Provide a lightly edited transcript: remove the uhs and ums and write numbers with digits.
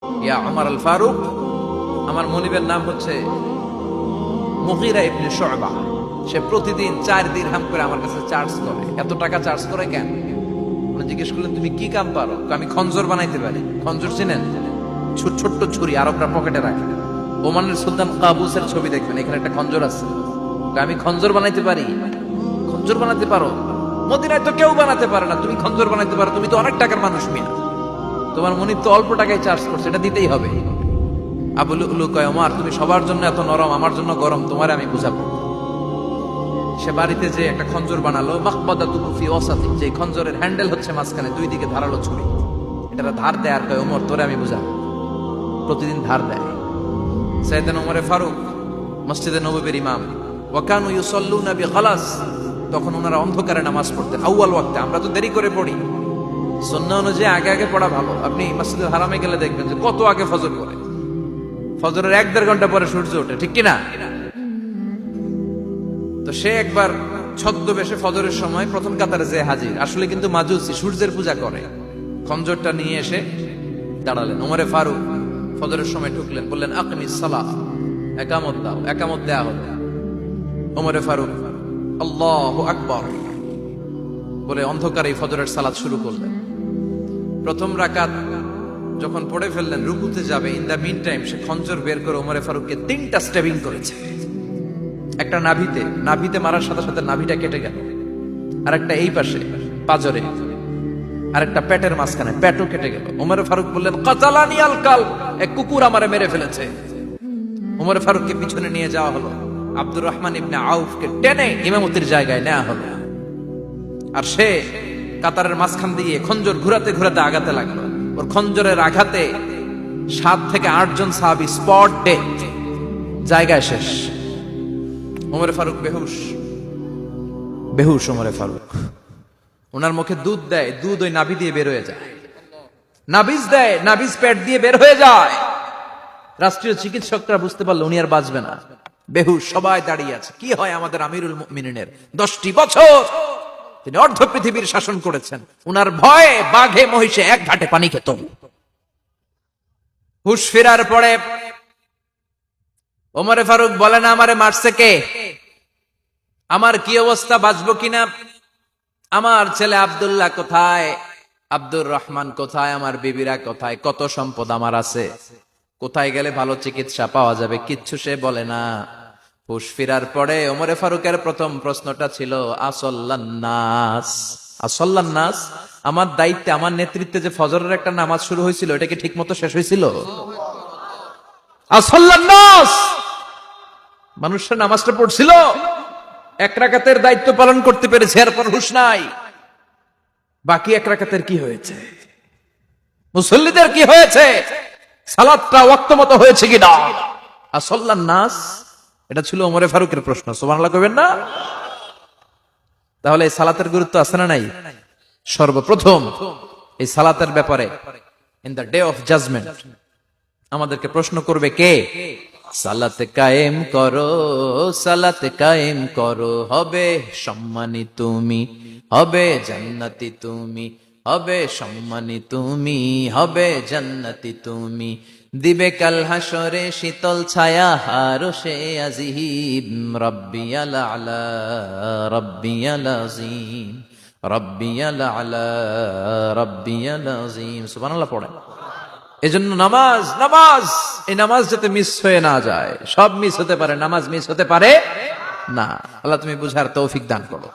ইয়া ওমর আল ফারুক, আমার মনিবের নাম হচ্ছে মুগীরা ইবনে শুবা। সে প্রতিদিন 4 দিরহাম করে আমার কাছে চার্জ করে। এত টাকা চার্জ করে কেন? উনি জিজ্ঞেস করলেন, তুমি কি কাম পারো? আমি খঞ্জর বানাইতে পারি। খঞ্জর চিনেন? ছোট্ট ছুরি আরবরা পকেটে রাখে। ওমানের সুলতান কাবুসের ছবি দেখবেন, এখানে একটা খঞ্জর আছে। আমি খঞ্জর বানাইতে পারি। খঞ্জর বানাতে পারো? মদিনায় তো কেউ বানাতে পারে না, তুমি খঞ্জর বানাইতে পারো? তুমি তো অনেক টাকার মানুষ মিয়া, তোমার মনিব তো অল্প টাকায় চার্জ করছে, এটা দিতেই হবে। আবু লুলু কয়, ওমর তুমি সবার জন্য এত নরম, আমার জন্য গরম, তোমারে আমি বুঝাবো। সে বাড়িতে যে একটা খঞ্জর বানালো, মাকবাদাতুহু ফি ওয়াসাতি, যে খঞ্জরের হ্যান্ডেল হচ্ছে মাঝখানে, দুই দিকে ধারালো ছুরি। এটা ধার দেয় আর কয়, ওমর তোরে আমি বুঝাবো। প্রতিদিন ধার দেয়। সাইয়েদনা ওমরে ফারুক মসজিদে নববীর ইমাম, ওয়া কানু ইউসাল্লুনা বিগালাস, তখন ওনারা অন্ধকারে নামাজ পড়তেন আউয়াল ওয়াক্তে। আমরা তো দেরি করে পড়ি, সুন্নাহ অনুযায়ী আগে আগে পড়া ভালো। আপনি মসজিদুল হারামে গেলে দেখবেন যে কত আগে ফজর পড়ে। ফজরের 1-1.5 ঘন্টা পরে সূর্য ওঠে, ঠিক কিনা? তো সে একবার ছদ্মবেশে ফজরের সময় প্রথম কাতারে যে হাজির, আসলে কিন্তু মাজুসি, সূর্যের পূজা করে। খঞ্জরটা নিয়ে এসে দাঁড়ালেন। ওমরে ফারুক ফজরের সময় ঢুকলেন, বললেন আকিমিস সালাহ, একামত দাও। একামত দেয়া হলো। ওমরে ফারুক আল্লাহু আকবার বলে অন্ধকারে ফজরের সালাত শুরু করলেন। প্রথম রাকাত যখন পড়ে ফেললেন, রুকুতে যাবে, ইন দা মিন টাইম সে খঞ্জর বের করে ওমরে ফারুককে 3টা স্টেবিং করেছে। একটা নাভিতে মারার সাথে সাথে নাভিটা কেটে গেল, আর একটা এই পাশে পাজরে, আর একটা পেটের মাঝখানে, পেটও কেটে গেল। ওমরে ফারুক বললেন, কাতালানি আল কালব, এক কুকুর আমারে মেরে ফেলেছে। ওমরে ফারুককে পিছনে নিয়ে যাওয়া হলো। আব্দুর রহমান ইবনে আউফকে টেনে ইমামতির জায়গায় নেওয়া হলো। আর সে কাতারের মাঝখান দিয়ে খঞ্জর ঘুরাতে ঘুরাতে আগাতে লাগলো। ওর খঞ্জরের আঘাতে 7 থেকে 8 জন সাহাবী স্পট ডেড, জায়গায় শেষ। ওমরে ফারুক বেহুশ। ওমরে ফারুক, ওনার মুখে দুধ দেয়, দুধ ওই নাভি দিয়ে বের হয়ে যায়। নাভিজ দেয়, নাভিজ পেট দিয়ে বের হয়ে যায়। রাষ্ট্রীয় চিকিৎসকরা বুঝতে পারলো উনি আর বাঁচবে না, বেহুশ। সবাই দাঁড়িয়ে আছে। কি হয় আমাদের আমিরুল মুমিনিনের? 10টি বছর তিনি অর্ধ পৃথিবীর শাসন করেছেন, উনার ভয়ে বাঘে মহিষে এক ঘাটে পানি খেত। হুশ ফেরার পরে ওমরে ফারুক বলেন, আমারে মারছে কে? আমার কি অবস্থা, বাঁচবো কিনা? আমার ছেলে আব্দুল্লাহ কোথায়? আব্দুর রহমান কোথায়? আমার বিবিরা কোথায়? কত সম্পদ আমার আছে, কোথায় গেলে ভালো চিকিৎসা পাওয়া যাবে? কিচ্ছু সে বলে না। হুশ ফিরার পরে ওমরে ফারুকের প্রথম প্রশ্নটা ছিল, আসল্লান্নাস, আসল্লান্নাস, আমার দায়িত্বে, আমার নেতৃত্বে যে ফজরের একটা নামাজ শুরু হয়েছিল, এটা কি ঠিক মতো শেষ হয়েছিল? আসল্লান্নাস, মানুষরা নামাজটা পড়ছিল, 1 রাকাতের দায়িত্ব পালন করতে পেরেছে, এরপর হুশ নাই। বাকি 1 রাকাতের কি হয়েছে? মুসল্লিদের কি হয়েছে? সালাতটা ওয়াক্ত মতো হয়েছে কিনা? আসল্লান নাস, এটা ছিল ওমরে ফারুকের প্রশ্ন। সুবহানাল্লাহ কইবেন না? তাহলে এই সালাতের গুরুত্ব আছে না নাই? সর্বপ্রথম এই সালাতের ব্যাপারে in the day of judgement আমাদেরকে প্রশ্ন করবে কে? সালাত কায়েম করো, সালাত কায়েম করো, হবে সম্মানী তুমি, হবে জান্নাতি তুমি, হবে সম্মানী তুমি, হবে জান্নাতি তুমি, দিবে কাল হাসরে শীতল ছায়া আরশে আজিম, রাব্বিয়াল আলা, রাব্বিয়াল আযীম, রাব্বিয়াল আলা, রাব্বিয়াল আযীম। সুবহানাল্লাহ পড়েন। এজন্য নামাজ, এই নামাজ যাতে মিস হয়ে না যায়। সব মিস হতে পারে, নামাজ মিস হতে পারে না। আল্লাহ তুমি বুঝার তৌফিক দান করো।